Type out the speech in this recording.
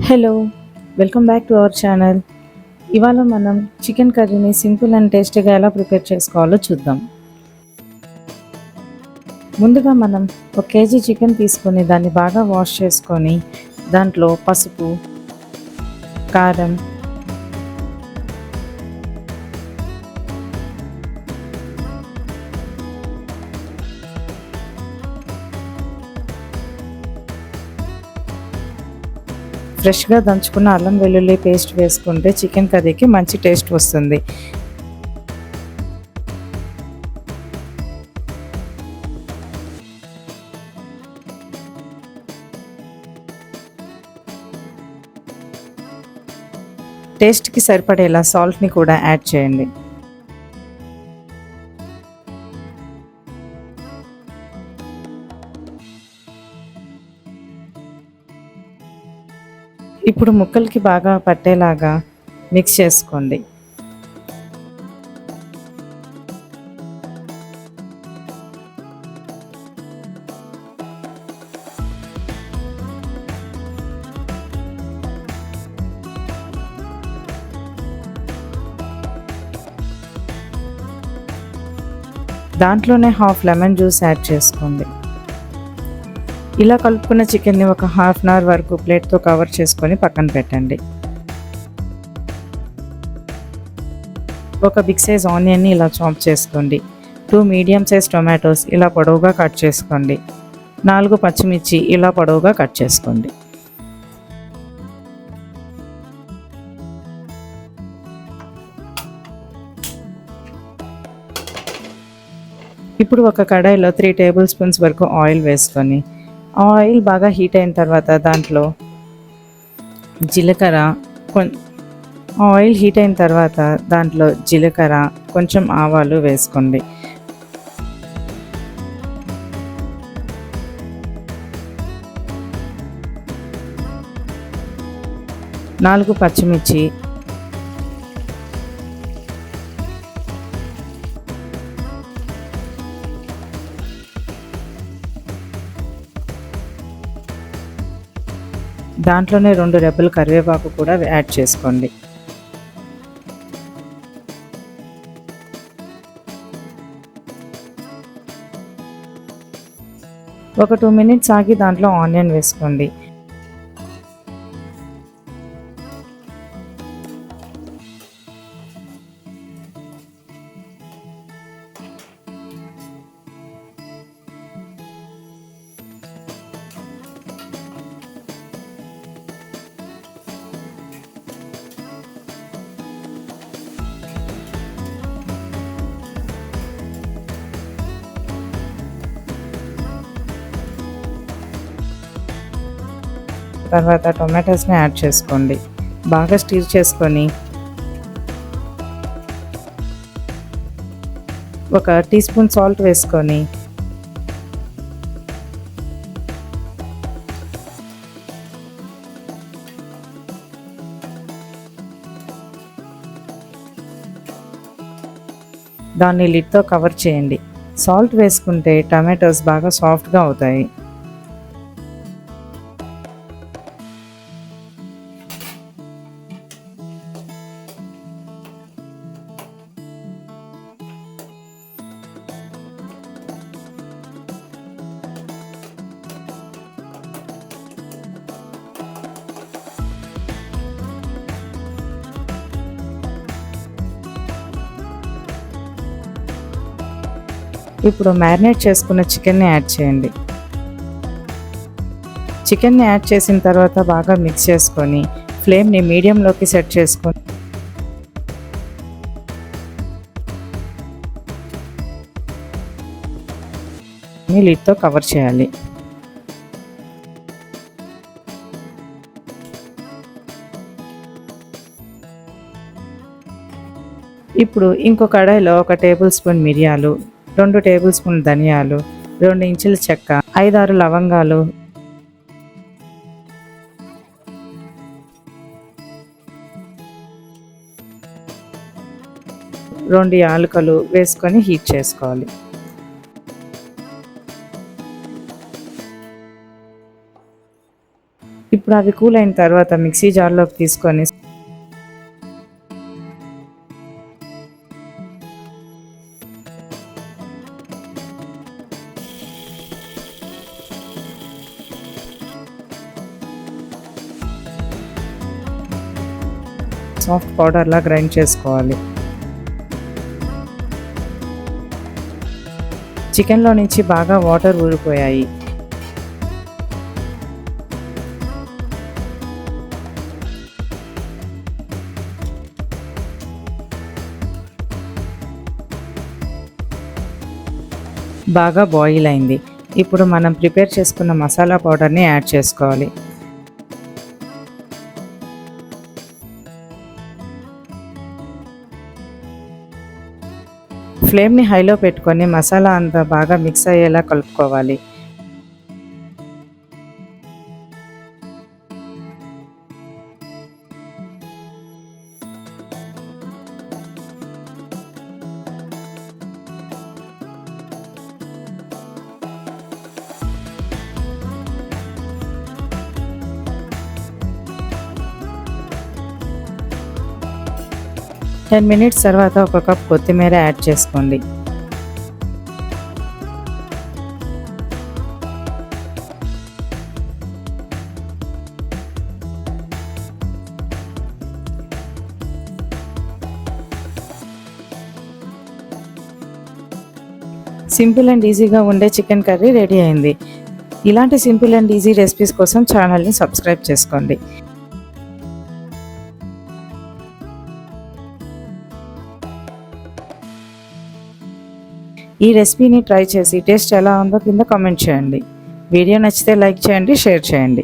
Hello, welcome back to our channel. ఇవాళ మనం chicken కర్రీని సింపుల్ అండ్ టేస్టీగా ఎలా ప్రిపేర్ చేసుకోవాలో చూద్దాం. ముందుగా మనం 1 కేజీ చికెన్ తీసుకొని దాన్ని బాగా వాష్ చేసుకొని దాంట్లో పసుపు, కారం, ఫ్రెష్గా దంచుకున్న అల్లం వెల్లుల్లి పేస్ట్ వేసుకుంటే చికెన్ కర్రీకి మంచి టేస్ట్ వస్తుంది. టేస్ట్కి సరిపడేలా సాల్ట్ని కూడా యాడ్ చేయండి. ఇప్పుడు ముక్కలకి బాగా పట్టేలాగా మిక్స్ చేసుకోండి. దాంట్లోనే హాఫ్ లెమన్ జ్యూస్ యాడ్ చేసుకోండి. ఇలా కలుపుకున్న చికెన్ని ఒక హాఫ్ అన్ అవర్ వరకు ప్లేట్తో కవర్ చేసుకొని పక్కన పెట్టండి. ఒక బిగ్ సైజ్ ఆనియన్ని ఇలా చాప్ చేసుకోండి. 2 మీడియం సైజ్ టొమాటోస్ ఇలా పొడవుగా కట్ చేసుకోండి. 4 పచ్చిమిర్చి ఇలా పొడవుగా కట్ చేసుకోండి. ఇప్పుడు ఒక కడాయిలో 3 టేబుల్ స్పూన్స్ వరకు ఆయిల్ వేసుకొని ఆయిల్ బాగా హీట్ అయిన తర్వాత దాంట్లో జీలకర్ర, కొంచెం ఆవాలు వేసుకోండి. నాలుగు పచ్చిమిర్చి, దాంట్లోనే 2 రెబ్బలు కరివేపాకు కూడా యాడ్ చేసుకోండి. ఒక 2 మినిట్స్ ఆగి దాంట్లో ఆనియన్ వేసుకోండి. తర్వాత టొమాటోస్ని యాడ్ చేసుకోండి. బాగా స్టీర్ చేసుకొని ఒక టీ స్పూన్ సాల్ట్ వేసుకొని దాన్ని లిడ్తో కవర్ చేయండి. సాల్ట్ వేసుకుంటే టమాటోస్ బాగా సాఫ్ట్గా అవుతాయి. ఇప్పుడు మ్యారినేట్ చేసుకున్న చికెన్ని యాడ్ చేయండి. చికెన్ని యాడ్ చేసిన తర్వాత బాగా మిక్స్ చేసుకొని ఫ్లేమ్ని మీడియంలోకి సెట్ చేసుకొని లిడ్తో కవర్ చేయాలి. ఇప్పుడు ఇంకో కడాయిలో 1 టేబుల్ స్పూన్ మిరియాలు, 2 టేబుల్ స్పూన్ ధనియాలు, 2 ఇంచుల చెక్క, 5-6 లవంగాలు, 2 యాలకులు వేసుకొని హీట్ చేసుకోవాలి. ఇప్పుడు అవి కూల్ అయిన తర్వాత మిక్సీ జార్లోకి తీసుకొని సాఫ్ట్ పౌడర్లా గ్రైండ్ చేసుకోవాలి. చికెన్లో నుంచి బాగా వాటర్ ఊరిపోయాయి. బాగా బాయిల్ అయింది. ఇప్పుడు మనం ప్రిపేర్ చేసుకున్న మసాలా పౌడర్ని యాడ్ చేసుకోవాలి. ఫ్లేమ్ని హైలో పెట్టుకొని మసాలా అంతా బాగా మిక్స్ అయ్యేలా కలుపుకోవాలి. టెన్ మినిట్స్ తర్వాత ఒక కప్ కొత్తిమీర యాడ్ చేసుకోండి. సింపుల్ అండ్ ఈజీగా ఉండే చికెన్ కర్రీ రెడీ అయింది. ఇలాంటి సింపుల్ అండ్ ఈజీ రెసిపీస్ కోసం ఛానల్ని సబ్స్క్రైబ్ చేసుకోండి. ఈ రెసిపీని ట్రై చేసి టేస్ట్ ఎలా ఉందో కింద కామెంట్ చేయండి. వీడియో నచ్చితే లైక్ చేయండి, షేర్ చేయండి.